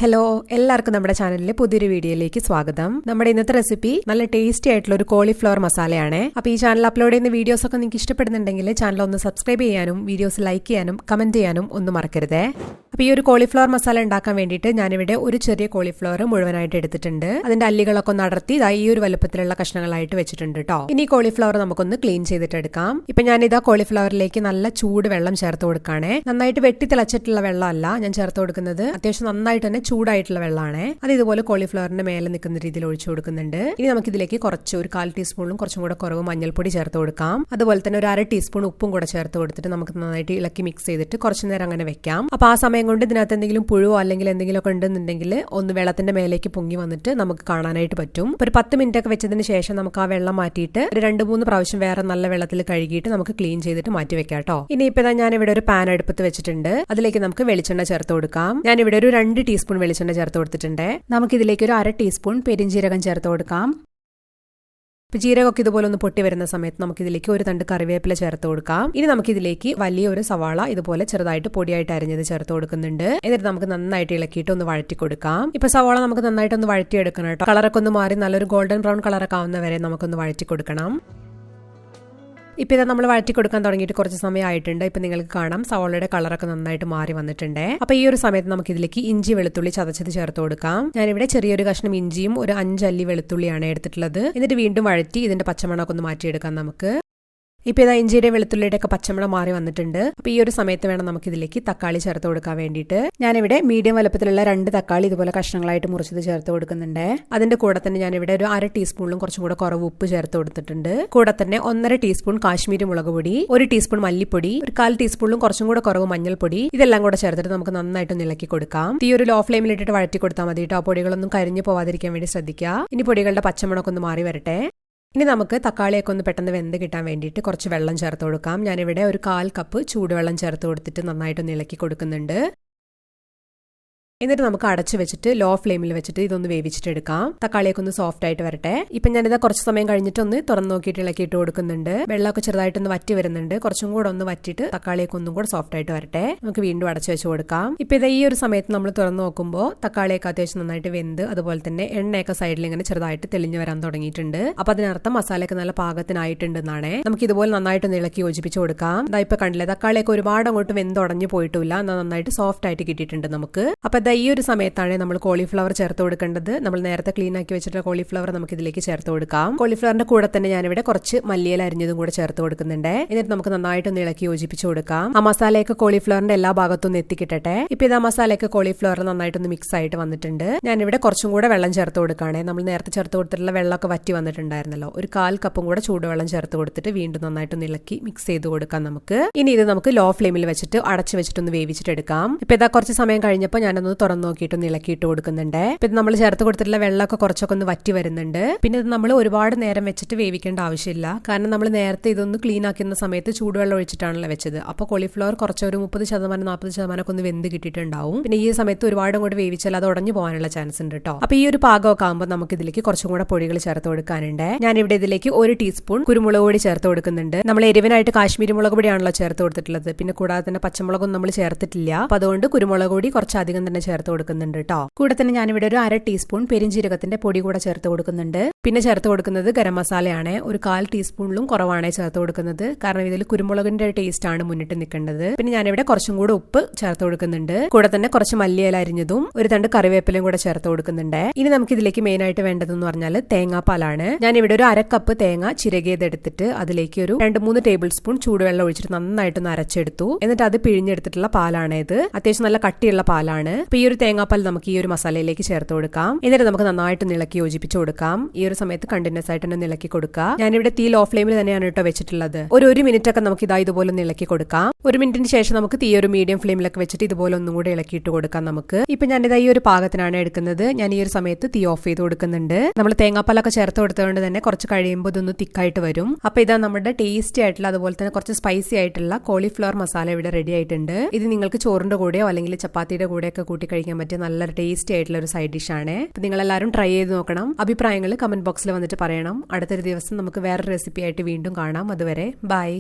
Hello എല്ലാവർക്കും നമ്മുടെ ചാനലിലെ പുതിയൊരു വീഡിയോയിലേക്ക് സ്വാഗതം. നമ്മുടെ ഇന്നത്തെ റെസിപ്പി നല്ല ടേസ്റ്റി ആയിട്ടുള്ള ഒരു കോളിഫ്ലവർ മസാലയാണ്. അപ്പോൾ ഈ ചാനൽ അപ്ലോഡ് ചെയ്യുന്ന വീഡിയോസ് ഒക്കെ നിങ്ങൾക്ക് ഇഷ്ടപ്പെടുന്നുണ്ടെങ്കിൽ ചാനൽ ഒന്ന് സബ്സ്ക്രൈബ് ചെയ്യാനും വീഡിയോസ് ലൈക്ക് ചെയ്യാനും കമന്റ് ചെയ്യാനും ഒന്നും മറക്കരുത്. അപ്പോൾ ഈ ഒരു കോളിഫ്ലവർ മസാല ഉണ്ടാക്കാൻ വേണ്ടിയിട്ട് ഞാനിവിടെ ഒരു ചെറിയ കോളിഫ്ലവർ മുഴുവനായിട്ട് എടുത്തിട്ടുണ്ട്. അതിന്റെ അല്ലികളൊക്കെ ഒന്ന് അടർത്തി ഈ ഒരു വലുപ്പത്തിലുള്ള കഷ്ണങ്ങളായിട്ട് വെച്ചിട്ടുണ്ട് കേട്ടോ. ഇനി കോളിഫ്ലവർ നമുക്കൊന്ന് ക്ലീൻ ചെയ്തിട്ട് എടുക്കാം. ഇപ്പൊ ഞാനിതാ കോളിഫ്ലവറിലേക്ക് നല്ല ചൂട് വെള്ളം ചേർത്ത് കൊടുക്കുകയാണ്. നന്നായിട്ട് വെട്ടി തിളച്ചിട്ടുള്ള വെള്ളമല്ല ഞാൻ ചേർത്ത് കൊടുക്കുന്നത്, അത്യാവശ്യം നന്നായിട്ട് തന്നെ ചൂടായിട്ടുള്ള വെള്ളമാണ്. അത് ഇതുപോലെ കോളിഫ്ലവറിന്റെ മേലെ നിൽക്കുന്ന രീതിയിൽ ഒഴിച്ചു കൊടുക്കുന്നുണ്ട്. ഇനി നമുക്ക് ഇതിലേക്ക് കുറച്ച് ഒരു 1/4 ടീസ്പൂണും കുറച്ചും കൂടെ കുറവ് മഞ്ഞൾപ്പൊടി ചേർത്ത് കൊടുക്കാം. അതുപോലെ തന്നെ ഒരു 1/2 ടീസ്പൂൺ ഉപ്പും കൂടെ ചേർത്ത് കൊടുത്തിട്ട് നമുക്ക് നന്നായിട്ട് ഇളക്കി മിക്സ് ചെയ്തിട്ട് കുറച്ചു നേരം അങ്ങനെ വെക്കാം. അപ്പൊ ആ സമയം കൊണ്ട് ഇതിനകത്ത് എന്തെങ്കിലും പുഴുവോ അല്ലെങ്കിൽ എന്തെങ്കിലും ഒക്കെ ഉണ്ടെന്നുണ്ടെങ്കിൽ ഒന്ന് വെള്ളത്തിന്റെ മേലേക്ക് പൊങ്ങി വന്നിട്ട് നമുക്ക് കാണാനായിട്ട് പറ്റും. ഒരു 10 മിനിറ്റ് ഒക്കെ വെച്ചതിന് ശേഷം നമുക്ക് ആ വെള്ളം മാറ്റിയിട്ട് ഒരു 2-3 പ്രാവശ്യം വേറെ നല്ല വെള്ളത്തിൽ കഴുകിയിട്ട് നമുക്ക് ക്ലീൻ ചെയ്തിട്ട് മാറ്റി വെക്കാം കേട്ടോ. ഇനി ഇപ്പൊ ഞാൻ ഇവിടെ ഒരു പാൻ അടുപ്പത്ത് വെച്ചിട്ടുണ്ട്. അതിലേക്ക് നമുക്ക് വെളിച്ചെണ്ണ ചേർത്ത് കൊടുക്കാം. ഞാൻ ഇവിടെ ഒരു 2 ടീസ്പൂൺ വെളിച്ചെണ്ണ ചേർത്ത് കൊടുത്തിട്ടുണ്ട്. നമുക്ക് ഇതിലേക്ക് ഒരു 1/2 ടീസ്പൂൺ പെരിഞ്ജീരകം ചേർത്ത് കൊടുക്കാം. ഇപ്പൊ ജീരകമൊക്കെ ഇതുപോലെ ഒന്ന് പൊട്ടി വരുന്ന സമയത്ത് നമുക്ക് ഇതിലേക്ക് ഒരു തണ്ട് കറിവേപ്പില ചേർത്ത് കൊടുക്കാം. ഇനി നമുക്ക് ഇതിലേക്ക് വലിയ ഒരു സവാള ഇതുപോലെ ചെറുതായിട്ട് പൊടിയായിട്ട് അരിഞ്ഞത് ചേർത്ത് കൊടുക്കുന്നുണ്ട്. എന്നിട്ട് നമുക്ക് നന്നായിട്ട് ഇളക്കിയിട്ട് ഒന്ന് വഴറ്റി കൊടുക്കാം. ഇപ്പൊ സവാള നമുക്ക് നന്നായിട്ട് ഒന്ന് വഴറ്റിയെടുക്കണം കേട്ടോ. കളറൊക്കെ ഒന്ന് മാറി നല്ലൊരു ഗോൾഡൻ ബ്രൗൺ കളറൊക്കെ ആവുന്നവരെ നമുക്കൊന്ന് വഴറ്റി കൊടുക്കണം. ഇപ്പൊ ഇത് നമ്മൾ വഴറ്റി കൊടുക്കാൻ തുടങ്ങിയിട്ട് കുറച്ച് സമയമായിട്ടുണ്ട്. ഇപ്പൊ നിങ്ങൾക്ക് കാണാം സവാളയുടെ കളറൊക്കെ നന്നായിട്ട് മാറി വന്നിട്ടുണ്ട്. അപ്പൊ ഈ ഒരു സമയത്ത് നമുക്ക് ഇതിലേക്ക് ഇഞ്ചി വെളുത്തുള്ളി ചതച്ചത് ചേർത്ത് കൊടുക്കാം. ഞാനിവിടെ ചെറിയൊരു കഷ്ണം ഇഞ്ചിയും ഒരു 5 അല്ലി വെളുത്തുള്ളിയാണ് എടുത്തിട്ടുള്ളത്. എന്നിട്ട് വീണ്ടും വഴറ്റി ഇതിന്റെ പച്ചമണമൊക്കെ ഒന്ന് മാറ്റിയെടുക്കാം നമുക്ക്. ഇപ്പൊ ഇതാ ഇഞ്ചിയുടെ വെളുത്തുള്ളിയുടെ ഒക്കെ പച്ചമണം മാറി വന്നിട്ടുണ്ട്. അപ്പൊ ഈ ഒരു സമയത്ത് വേണം നമുക്ക് ഇതിലേക്ക് തക്കാളി ചേർത്ത് കൊടുക്കാൻ വേണ്ടിയിട്ട്. ഞാനിവിടെ മീഡിയം വലുപ്പത്തിലുള്ള 2 തക്കാളി ഇതുപോലെ കഷ്ണങ്ങളായിട്ട് മുറിച്ചത് ചേർത്ത് കൊടുക്കുന്നുണ്ട്. അതിന്റെ കൂടെ തന്നെ ഞാനിവിടെ ഒരു 1/2 ടീസ്പൂണിലും കുറച്ചും കൂടെ കുറവ് ഉപ്പ് ചേർത്ത് കൊടുത്തിട്ടുണ്ട്. കൂടെ തന്നെ 1.5 ടീസ്പൂൺ കാശ്മീരി മുളക് പൊടി, 1 ടീസ്പൂൺ മല്ലിപ്പൊടി, ഒരു 1/4 ടീസ്പൂണിലും കുറച്ചും കൂടെ കുറവ് മഞ്ഞൾപ്പൊടി, ഇതെല്ലാം കൂടെ ചേർത്തിട്ട് നമുക്ക് നന്നായിട്ട് ഇളക്കി കൊടുക്കാം. ഈ ഒരു ലോ ഫ്ലെയിമിൽ ഇട്ടിട്ട് വഴറ്റി കൊടുത്താൽ മതി കേട്ടോ. പൊടികളൊന്നും കരിഞ്ഞു പോവാതിരിക്കാൻ വേണ്ടി ശ്രദ്ധിക്കുക. ഇനി പൊടികളുടെ പച്ചമണമൊക്കെ ഒന്ന് മാറി വരട്ടെ. ഇനി നമുക്ക് തക്കാളിയൊക്കെ ഒന്ന് പെട്ടെന്ന് വെന്ത് കിട്ടാൻ വേണ്ടിയിട്ട് കുറച്ച് വെള്ളം ചേർത്ത് കൊടുക്കാം. ഞാനിവിടെ ഒരു 1/4 കപ്പ് ചൂടുവെള്ളം ചേർത്ത് കൊടുത്തിട്ട് നന്നായിട്ടൊന്ന് ഇളക്കി കൊടുക്കുന്നുണ്ട്. എന്നിട്ട് നമുക്ക് അടച്ചു വെച്ചിട്ട് ലോ ഫ്ലെയിമിൽ വെച്ചിട്ട് ഇതൊന്ന് വേവിച്ചിട്ടെടുക്കാം. തക്കാളിയൊക്കെ ഒന്ന് സോഫ്റ്റ് ആയിട്ട് വരട്ടെ. ഇപ്പൊ ഞാനിത് കുറച്ച് സമയം കഴിഞ്ഞിട്ട് ഒന്ന് തുറന്നു നോക്കിയിട്ട് ഇളക്കിയിട്ട് കൊടുക്കുന്നുണ്ട്. വെള്ളമൊക്കെ ചെറുതായിട്ടൊന്ന് വറ്റി വരുന്നുണ്ട്. കുറച്ചും കൂടെ ഒന്ന് വറ്റിയിട്ട് തക്കാളിയൊക്കെ ഒന്നും കൂടെ സോഫ്റ്റ് ആയിട്ട് വരട്ടെ. നമുക്ക് വീണ്ടും അടച്ചു വെച്ച് കൊടുക്കാം. ഇപ്പൊ ഇത് ഈ ഒരു സമയത്ത് നമ്മൾ തുറന്നു നോക്കുമ്പോൾ തക്കാളിയൊക്കെ അത്യാവശ്യം നന്നായിട്ട് വെന്ത് അതുപോലെ തന്നെ എണ്ണയൊക്കെ സൈഡിൽ ഇങ്ങനെ ചെറുതായിട്ട് തെളിഞ്ഞു വരാൻ തുടങ്ങിയിട്ടുണ്ട്. അപ്പൊ അതിനർത്ഥം മസാലയൊക്കെ നല്ല പാകത്തിനായിട്ടുണ്ടെന്നാണ്. നമുക്ക് ഇതുപോലെ നന്നായിട്ടൊന്ന് ഇളക്കി യോജിപ്പിച്ച് കൊടുക്കാം. ഇപ്പൊ കണ്ടില്ലേ, തക്കാളിയൊക്കെ ഒരുപാട് അങ്ങോട്ട് വെന്തുടഞ്ഞു പോയിട്ടില്ല, എന്നാൽ നന്നായിട്ട് സോഫ്റ്റ് ആയിട്ട് കിട്ടിയിട്ടുണ്ട് നമുക്ക്. അപ്പൊ ഈ ഒരു സമയത്താണ് നമ്മൾ കോളിഫ്ലവർ ചേർത്ത് കൊടുക്കേണ്ടത്. നമ്മൾ നേരത്തെ ക്ലീൻ ആക്കി വെച്ചിട്ടുള്ള കോളിഫ്ലവർ നമുക്ക് ഇതിലേക്ക് ചേർത്ത് കൊടുക്കാം. കോളിഫ്ലവറിന്റെ കൂടെ തന്നെ ഞാനിവിടെ കുറച്ച് മല്ലിയില അരിഞ്ഞതും കൂടെ ചേർത്ത് കൊടുക്കുന്നുണ്ട്. എന്നിട്ട് നമുക്ക് നന്നായിട്ടൊന്ന് ഇളക്കി യോജിപ്പിച്ച് കൊടുക്കാം. ആ മസാലയൊക്കെ കോളിഫ്ലവറിന്റെ എല്ലാ ഭാഗത്തും എത്തിക്കിട്ടെ. ഇപ്പൊ ഇത് ആ മസാലയൊക്കെ കോളിഫ്ലവർ നന്നായിട്ടൊന്ന് മിക്സ് ആയിട്ട് വന്നിട്ടുണ്ട്. ഞാനിവിടെ കുറച്ചും കൂടെ വെള്ളം ചേർത്ത് കൊടുക്കുകയാണ്. നമ്മൾ നേരത്തെ ചേർത്ത് കൊടുത്തിട്ടുള്ള വെള്ളമൊക്കെ വറ്റി വന്നിട്ടുണ്ടായിരുന്നല്ലോ. ഒരു 1/4 കപ്പും കൂടെ ചൂടുവെള്ളം ചേർത്ത് കൊടുത്തിട്ട് വീണ്ടും നന്നായിട്ടൊന്ന് ഇളക്കി മിക്സ് ചെയ്ത് കൊടുക്കാം നമുക്ക്. ഇനി ഇത് നമുക്ക് ലോ ഫ്ലെയിമിൽ വെച്ചിട്ട് അടച്ചു വെച്ചിട്ടൊന്ന് വേവിച്ചിട്ടെടുക്കാം. ഇപ്പൊ ഇതാ കുറച്ച് സമയം കഴിഞ്ഞപ്പോൾ ഞാനൊന്ന് തുറന്നു നോക്കിയിട്ടൊന്ന് ഇളക്കിയിട്ട് കൊടുക്കുന്നുണ്ട്. ഇപ്പൊ നമ്മൾ ചേർത്ത് കൊടുത്തിട്ടുള്ള വെള്ളമൊക്കെ കുറച്ചൊക്കെ ഒന്ന് വറ്റി വരുന്നുണ്ട്. പിന്നെ ഇത് നമ്മൾ ഒരുപാട് നേരം വെച്ചിട്ട് വേവിക്കേണ്ട ആവശ്യമില്ല. കാരണം നമ്മൾ നേരത്തെ ഇതൊന്ന് ക്ലീൻ ആക്കുന്ന സമയത്ത് ചൂടുവെള്ളം ഒഴിച്ചിട്ടാണല്ലോ വെച്ചത്. അപ്പൊ കോളിഫ്ലവർ കുറച്ചൊരു 30% 40% ഒക്കെ ഒന്ന് വെന്ത് കിട്ടിയിട്ടുണ്ടാവും. പിന്നെ ഈ സമയത്ത് ഒരുപാട് അങ്ങോട്ട് വേവിച്ചാൽ അത് ഉടഞ്ഞു പോകാനുള്ള ചാൻസ് ഉണ്ട് കേട്ടോ. അപ്പൊ ഈ ഒരു പാകമൊക്കെ ആകുമ്പോൾ നമുക്ക് ഇതിലേക്ക് കുറച്ചും കൂടെ പൊടികൾ ചേർത്ത് കൊടുക്കാനുണ്ട്. ഞാനിവിടെ ഇതിലേക്ക് 1 ടീസ്പൂൺ കുരുമുളക് പൊടി ചേർത്ത് കൊടുക്കുന്നുണ്ട്. നമ്മൾ എരിവിനായിട്ട് കാശ്മീരി മുളക് പൊടിയാണല്ലോ ചേർത്ത് കൊടുത്തിട്ടുള്ളത്. പിന്നെ കൂടാതെ തന്നെ പച്ചമുളകൊന്നും നമ്മൾ ചേർത്തിട്ടില്ല. അപ്പൊ അതുകൊണ്ട് കുരുമുളക് പൊടി കുറച്ചധികം തന്നെ ചേർത്ത് കൊടുക്കുന്നുണ്ട് കേട്ടോ. കൂടെ തന്നെ ഞാനിവിടെ ഒരു 1/2 ടീസ്പൂൺ പെരിഞ്ജീരകത്തിന്റെ പൊടി കൂടെ ചേർത്ത് കൊടുക്കുന്നുണ്ട്. പിന്നെ ചേർത്ത് കൊടുക്കുന്നത് ഗരം മസാലയാണ്. ഒരു 1/4 ടീസ്പൂണിലും കുറവാണ് ചേർത്ത് കൊടുക്കുന്നത്. കാരണം ഇതിൽ കുരുമുളകിന്റെ ടേസ്റ്റ് ആണ് മുന്നിട്ട് നിൽക്കേണ്ടത്. പിന്നെ ഞാനിവിടെ കുറച്ചും കൂടെ ഉപ്പ് ചേർത്ത് കൊടുക്കുന്നുണ്ട്. കൂടെ തന്നെ കുറച്ച് മല്ലിയില അരിഞ്ഞതും ഒരു തണ്ട് കറിവേപ്പിലയും കൂടെ ചേർത്ത് കൊടുക്കുന്നുണ്ട്. ഇനി നമുക്ക് ഇതിലേക്ക് മെയിൻ ആയിട്ട് വേണ്ടതെന്ന് പറഞ്ഞാൽ തേങ്ങാപ്പാലാണ്. ഞാനിവിടെ ഒരു 1/2 കപ്പ് തേങ്ങ ചിരകിയതെടുത്തിട്ട് അതിലേക്ക് ഒരു 2-3 ടേബിൾ സ്പൂൺ ചൂടുവെള്ളം ഒഴിച്ചിട്ട് നന്നായിട്ടൊന്ന് അരച്ചെടുത്തു. എന്നിട്ട് അത് പിഴിഞ്ഞെടുത്തിട്ടുള്ള പാലാണ് ഇത്. അത്യാവശ്യം നല്ല കട്ടിയുള്ള പാലാണ്. അപ്പൊ ഈ ഒരു തേങ്ങാപ്പാൽ നമുക്ക് ഈ ഒരു മസാലയിലേക്ക് ചേർത്ത് കൊടുക്കാം. എന്നിട്ട് നമുക്ക് നന്നായിട്ട് ഇളക്കി യോജിപ്പിച്ച് കൊടുക്കാം. ഈ ഒരു സമയത്ത് കണ്ടിന്യൂസ് ആയിട്ട് തന്നെ ഇളക്കി കൊടുക്കുക. ഞാനിവിടെ തീ ലോ ഫ്ലെയിമിൽ തന്നെയാണ് കേട്ടോ വെച്ചിട്ടുള്ളത്. ഒരു മിനിറ്റ് ഒക്കെ നമുക്ക് ഇതുപോലെ ഒന്ന് ഇളക്കി കൊടുക്കാം. 1 മിനിറ്റിന് ശേഷം നമുക്ക് തീ ഒരു മീഡിയം ഫ്ലെയിമിലൊക്കെ വെച്ചിട്ട് ഇതുപോലെ ഒന്നും കൂടെ ഇളക്കിയിട്ട് കൊടുക്കാം നമുക്ക്. ഇപ്പൊ ഞാനിതാ ഈ ഒരു പാകത്തിനാണ് എടുക്കുന്നത്. ഞാൻ ഈ ഒരു സമയത്ത് തീ ഓഫ് ചെയ്ത് കൊടുക്കുന്നുണ്ട്. നമ്മൾ തേങ്ങാപ്പാലൊക്കെ ചേർത്ത് കൊടുത്തതുകൊണ്ട് തന്നെ കുറച്ച് കഴിയുമ്പോൾ ഇതൊന്ന് തിക്കായിട്ട് വരും. അപ്പൊ ഇതാ നമ്മുടെ ടേസ്റ്റി ആയിട്ടുള്ള അതുപോലെ തന്നെ കുറച്ച് സ്പൈസി ആയിട്ടുള്ള കോളിഫ്ലവർ മസാല ഇവിടെ റെഡി ആയിട്ടുണ്ട്. ഇത് നിങ്ങൾക്ക് ചോറിന്റെ കൂടെയോ അല്ലെങ്കിൽ ചപ്പാത്തിയുടെ കൂടെയൊക്കെ കൂട്ടി കഴിക്കാൻ പറ്റിയ നല്ലൊരു ടേസ്റ്റി ആയിട്ടുള്ള ഒരു സൈഡ് ഡിഷ് ആണ്. നിങ്ങൾ എല്ലാവരും ട്രൈ ചെയ്ത് നോക്കണം. അഭിപ്രായങ്ങൾ കമന്റ് ബോക്സിൽ വന്നിട്ട് പറയണം. അടുത്തൊരു ദിവസം നമുക്ക് വേറെ റെസിപ്പി ആയിട്ട് വീണ്ടും കാണാം. അതുവരെ ബൈ.